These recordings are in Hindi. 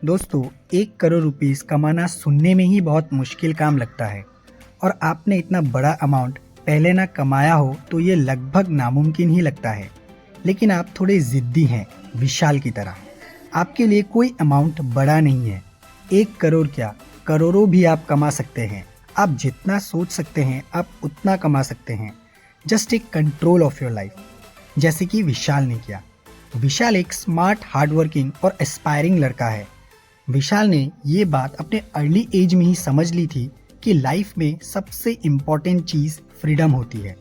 दोस्तों, 1 करोड़ रुपीस कमाना सुनने में ही बहुत मुश्किल काम लगता है और आपने इतना बड़ा अमाउंट पहले ना कमाया हो तो ये लगभग नामुमकिन ही लगता है। लेकिन आप थोड़े ज़िद्दी हैं, विशाल की तरह। आपके लिए कोई अमाउंट बड़ा नहीं है। 1 करोड़ क्या, करोड़ों भी आप कमा सकते हैं। आप जितना सोच सकते हैं आप उतना कमा सकते हैं। Just take control of your life, जैसे कि विशाल ने किया। विशाल एक स्मार्ट, हार्डवर्किंग और एस्पायरिंग लड़का है। विशाल ने ये बात अपने अर्ली एज में ही समझ ली थी कि लाइफ में सबसे इम्पॉर्टेंट चीज़ फ्रीडम होती है।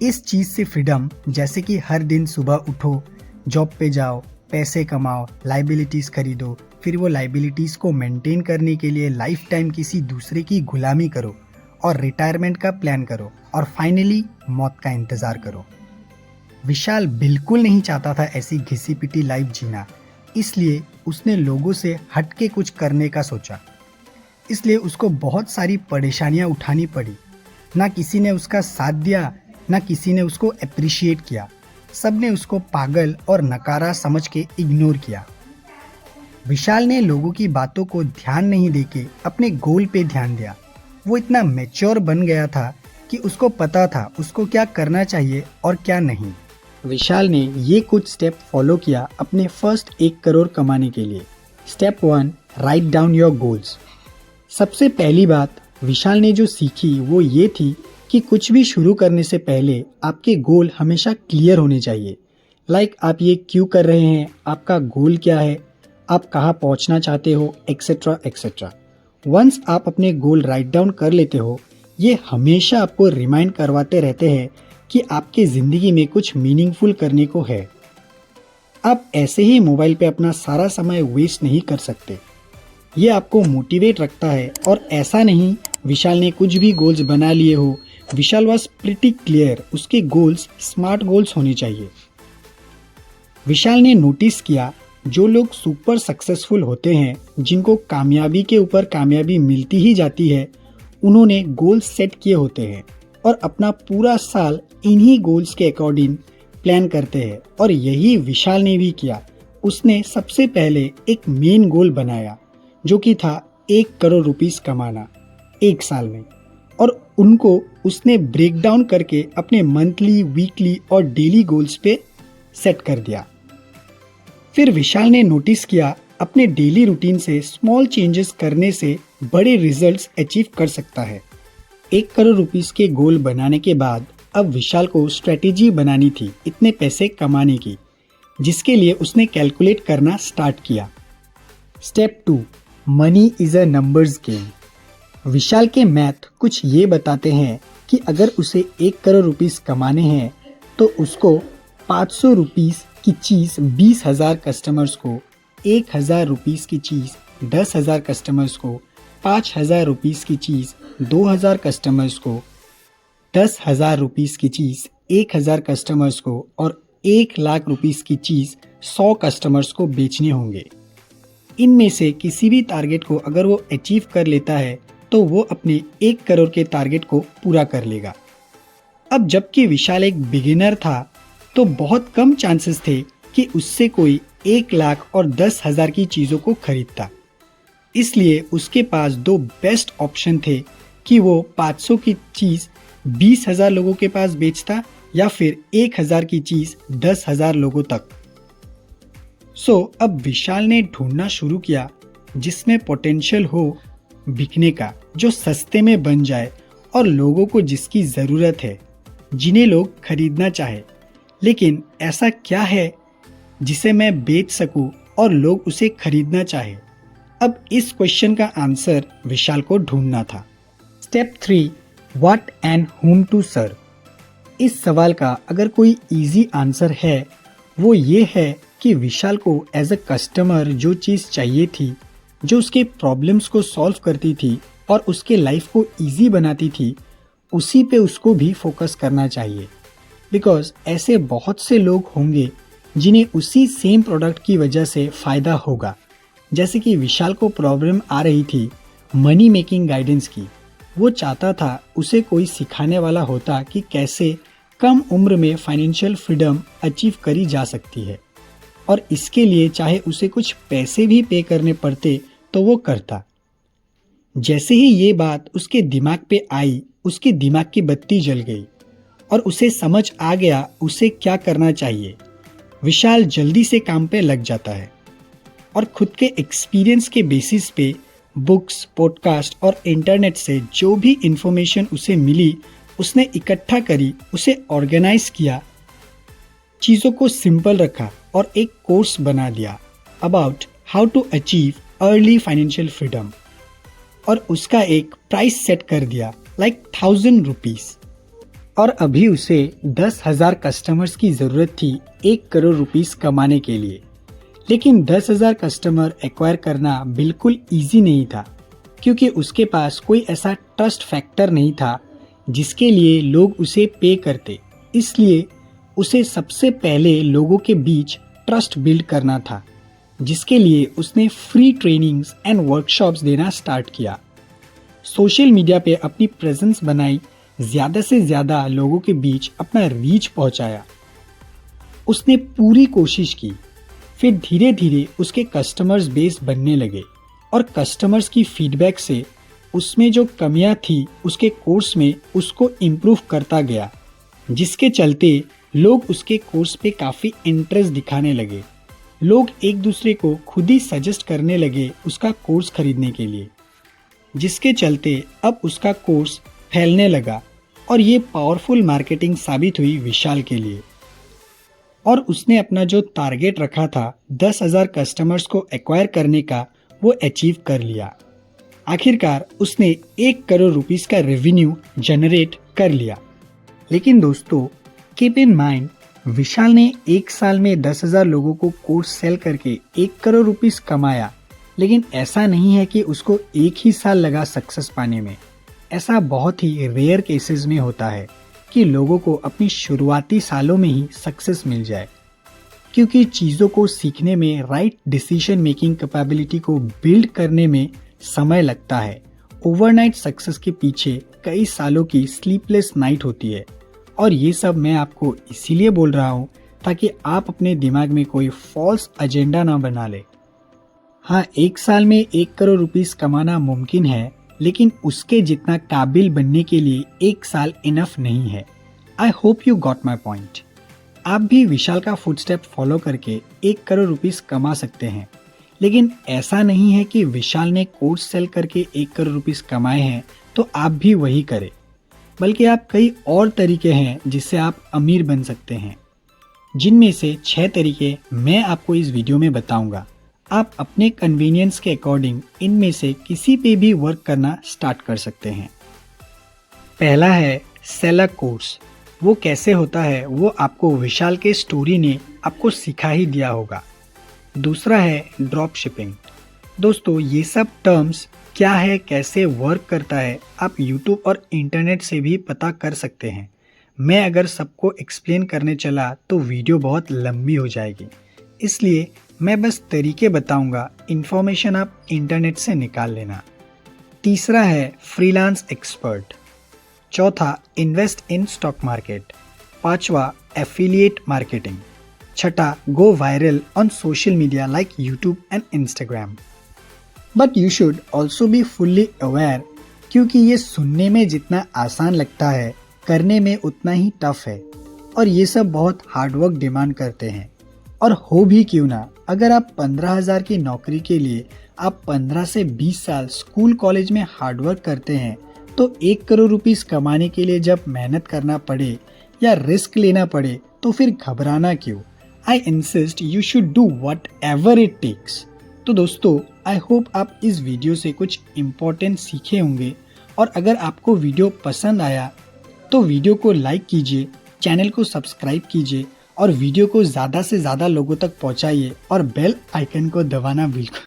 इस चीज़ से फ्रीडम, जैसे कि हर दिन सुबह उठो, जॉब पे जाओ, पैसे कमाओ, लाइबिलिटीज़ खरीदो, फिर वो लाइबिलिटीज़ को मेंटेन करने के लिए लाइफ टाइम किसी दूसरे की गुलामी करो और रिटायरमेंट का प्लान करो और फाइनली मौत का इंतज़ार करो। विशाल बिल्कुल नहीं चाहता था ऐसी घिसी पिटी लाइफ जीना, इसलिए उसने लोगों से हटके कुछ करने का सोचा। इसलिए उसको बहुत सारी परेशानियां उठानी पड़ी। ना किसी ने उसका साथ दिया, ना किसी ने उसको अप्रिशिएट किया। सब ने उसको पागल और नकारा समझ के इग्नोर किया। विशाल ने लोगों की बातों को ध्यान नहीं देके अपने गोल पे ध्यान दिया। वो इतना मैच्योर बन गया था कि उसको पता था उसको क्या करना चाहिए और क्या नहीं। विशाल ने ये कुछ स्टेप फॉलो किया अपने फर्स्ट 1 करोड़ कमाने के लिए। Step 1, write down your goals. सबसे पहली बात विशाल ने जो सीखी वो ये थी कि कुछ भी शुरू करने से पहले आपके गोल हमेशा क्लियर होने चाहिए। लाइक आप ये क्यों कर रहे हैं, आपका गोल क्या है, आप कहाँ पहुँचना चाहते हो, एक्सेट्रा एक्सेट्रा। वंस आप अपने गोल राइट डाउन कर लेते हो, ये हमेशा आपको रिमाइंड करवाते रहते हैं कि आपके ज़िंदगी में कुछ मीनिंगफुल करने को है। आप ऐसे ही मोबाइल पे अपना सारा समय वेस्ट नहीं कर सकते। ये आपको मोटिवेट रखता है। और ऐसा नहीं विशाल ने कुछ भी गोल्स बना लिए हो। विशाल वॉज प्रिटी क्लियर, उसके गोल्स स्मार्ट गोल्स होने चाहिए। विशाल ने नोटिस किया जो लोग सुपर सक्सेसफुल होते हैं, जिनको कामयाबी के ऊपर कामयाबी मिलती ही जाती है, उन्होंने गोल्स सेट किए होते हैं और अपना पूरा साल इन्हीं गोल्स के अकॉर्डिंग प्लान करते हैं। और यही विशाल ने भी किया। उसने सबसे पहले एक मेन गोल बनाया जो कि था 1 करोड़ रुपीस कमाना 1 साल में, और उनको उसने ब्रेक डाउन करके अपने मंथली, वीकली और डेली गोल्स पे सेट कर दिया। फिर विशाल ने नोटिस किया अपने डेली रूटीन से स्मॉल चेंजेस करने से बड़े रिजल्ट्स अचीव कर सकता है। 1 करोड़ रुपीस के गोल बनाने के बाद अब विशाल को स्ट्रेटेजी बनानी थी इतने पैसे कमाने की, जिसके लिए उसने कैलकुलेट करना स्टार्ट किया। Step 2, money is a numbers game. Vishal के मैथ कुछ ये बताते हैं कि अगर उसे 1 करोड़ रुपीस कमाने हैं तो उसको 500 रुपीस की चीज़ 20,000 कस्टमर्स को, 1,000 रुपीस की चीज़ 10,000 कस्टमर्स को, 5,000 रुपीस की चीज़ 2,000 कस्टमर्स को, 10,000 रुपीस की चीज़ 1,000 कस्टमर्स को और 1,00,000 रुपीस की चीज़ 100 कस्टमर्स को बेचने होंगे। इनमें से किसी भी टारगेट को अगर वो अचीव कर लेता है तो वो अपने 1 करोड़ के टारगेट को पूरा कर लेगा। अब जबकि विशाल एक बिगिनर था तो बहुत कम चांसेस थे कि उससे कोई 1,00,000 और 10,000 की चीज़ों को खरीदता। इसलिए उसके पास 2 बेस्ट ऑप्शन थे कि वो 500 की चीज़ 20,000 लोगों के पास बेचता या फिर 1,000 की चीज़ 10,000 लोगों तक। अब विशाल ने ढूंढना शुरू किया जिसमें पोटेंशियल हो बिकने का, जो सस्ते में बन जाए और लोगों को जिसकी ज़रूरत है, जिन्हें लोग खरीदना चाहे। लेकिन ऐसा क्या है जिसे मैं बेच सकूं और लोग उसे खरीदना चाहे? अब इस क्वेश्चन का आंसर विशाल को ढूंढना था। Step 3, what and whom to serve. इस सवाल का अगर कोई इजी आंसर है वो ये है कि विशाल को एज अ कस्टमर जो चीज़ चाहिए थी, जो उसके प्रॉब्लम्स को सॉल्व करती थी और उसके लाइफ को इजी बनाती थी, उसी पे उसको भी फोकस करना चाहिए। बिकॉज ऐसे बहुत से लोग होंगे जिन्हें उसी सेम प्रोडक्ट की वजह से फ़ायदा होगा। जैसे कि विशाल को प्रॉब्लम आ रही थी मनी मेकिंग गाइडेंस की। वो चाहता था उसे कोई सिखाने वाला होता कि कैसे कम उम्र में फाइनेंशियल फ्रीडम अचीव करी जा सकती है। और इसके लिए चाहे उसे कुछ पैसे भी पे करने पड़ते तो वो करता। जैसे ही ये बात उसके दिमाग पे आई, उसके दिमाग की बत्ती जल गई और उसे समझ आ गया उसे क्या करना चाहिए। विशाल जल्दी से काम पे लग जाता है और खुद के एक्सपीरियंस के बेसिस पे बुक्स, पॉडकास्ट और इंटरनेट से जो भी इंफॉर्मेशन उसे मिली उसने इकट्ठा करी, उसे ऑर्गेनाइज किया, चीज़ों को सिंपल रखा और एक कोर्स बना दिया about how to achieve early financial freedom. और उसका एक प्राइस सेट कर दिया लाइक 1000 रुपीज। और अभी उसे 10,000 कस्टमर्स की ज़रूरत थी 1 करोड़ रुपीस कमाने के लिए। लेकिन 10,000 कस्टमर एक्वायर करना बिल्कुल इजी नहीं था, क्योंकि उसके पास कोई ऐसा ट्रस्ट फैक्टर नहीं था जिसके लिए लोग उसे पे करते। इसलिए उसे सबसे पहले लोगों के बीच ट्रस्ट बिल्ड करना था, जिसके लिए उसने फ्री ट्रेनिंग्स एंड वर्कशॉप्स देना स्टार्ट किया। सोशल मीडिया पे अपनी प्रेजेंस बनाई, ज़्यादा से ज़्यादा लोगों के बीच अपना रीच पहुंचाया। उसने पूरी कोशिश की। फिर धीरे धीरे उसके कस्टमर्स बेस बनने लगे और कस्टमर्स की फीडबैक से उसमें जो कमियां थी उसके कोर्स में उसको इम्प्रूव करता गया, जिसके चलते लोग उसके कोर्स पे काफ़ी इंटरेस्ट दिखाने लगे। लोग एक दूसरे को खुद ही सजेस्ट करने लगे उसका कोर्स खरीदने के लिए, जिसके चलते अब उसका कोर्स फैलने लगा और ये पावरफुल मार्केटिंग साबित हुई विशाल के लिए। और उसने अपना जो टारगेट रखा था 10,000 कस्टमर्स को एक्वायर करने का, वो अचीव कर लिया। आखिरकार उसने 1 करोड़ रुपीस का रेवेन्यू जनरेट कर लिया। लेकिन दोस्तों, कीप इन माइंड, विशाल ने 1 साल में 10,000 लोगों को कोर्स सेल करके 1 करोड़ रुपीस कमाया। लेकिन ऐसा नहीं है कि उसको 1 ही साल लगा सक्सेस पाने में। ऐसा बहुत ही रेयर केसेस में होता है कि लोगों को अपनी शुरुआती सालों में ही सक्सेस मिल जाए, क्योंकि चीज़ों को सीखने में, राइट डिसीजन मेकिंग कैपेबिलिटी को बिल्ड करने में समय लगता है। ओवरनाइट सक्सेस के पीछे कई सालों की स्लीपलेस नाइट होती है। और ये सब मैं आपको इसीलिए बोल रहा हूँ ताकि आप अपने दिमाग में कोई फॉल्स एजेंडा ना बना ले। हाँ, 1 साल में 1 करोड़ रुपीस कमाना मुमकिन है, लेकिन उसके जितना काबिल बनने के लिए 1 साल इनफ नहीं है। I hope you got my point. आप भी विशाल का फुटस्टेप फॉलो करके 1 करोड़ रुपीस कमा सकते हैं। लेकिन ऐसा नहीं है कि विशाल ने कोर्स सेल करके 1 करोड़ रुपीस कमाए हैं तो आप भी वही करें, बल्कि आप कई और तरीके हैं जिससे आप अमीर बन सकते हैं, जिनमें से 6 तरीके मैं आपको इस वीडियो में बताऊंगा। आप अपने कन्वीनियंस के अकॉर्डिंग इनमें से किसी पे भी वर्क करना स्टार्ट कर सकते हैं। पहला है सेल अ कोर्स। वो कैसे होता है वो आपको विशाल के स्टोरी ने आपको सिखा ही दिया होगा। दूसरा है ड्रॉप शिपिंग। दोस्तों, ये सब टर्म्स क्या है, कैसे वर्क करता है, आप यूट्यूब और इंटरनेट से भी पता कर सकते हैं। मैं अगर सबको एक्सप्लेन करने चला तो वीडियो बहुत लंबी हो जाएगी, इसलिए मैं बस तरीके बताऊंगा, इन्फॉर्मेशन आप इंटरनेट से निकाल लेना। तीसरा है फ्रीलांस एक्सपर्ट। चौथा इन्वेस्ट इन स्टॉक मार्केट। पांचवा एफिलिएट मार्केटिंग। छठा go viral on social media like YouTube and Instagram. But you should also be fully aware, क्योंकि ये सुनने में जितना आसान लगता है करने में उतना ही टफ है और ये सब बहुत हार्डवर्क डिमांड करते हैं। और हो भी क्यों ना, अगर आप 15,000 की नौकरी के लिए आप 15 से 20 साल स्कूल कॉलेज में हार्डवर्क करते हैं, तो 1 करोड़ रुपीस कमाने के लिए जब मेहनत करना पड़े या रिस्क लेना पड़े तो फिर घबराना क्यों। I insist you should do whatever it takes. तो दोस्तों, आई होप आप इस वीडियो से कुछ इम्पोर्टेंट सीखे होंगे। और अगर आपको वीडियो पसंद आया तो वीडियो को लाइक कीजिए, चैनल को सब्सक्राइब कीजिए और वीडियो को ज़्यादा से ज़्यादा लोगों तक पहुंचाइए और बेल आइकन को दबाना बिल्कुल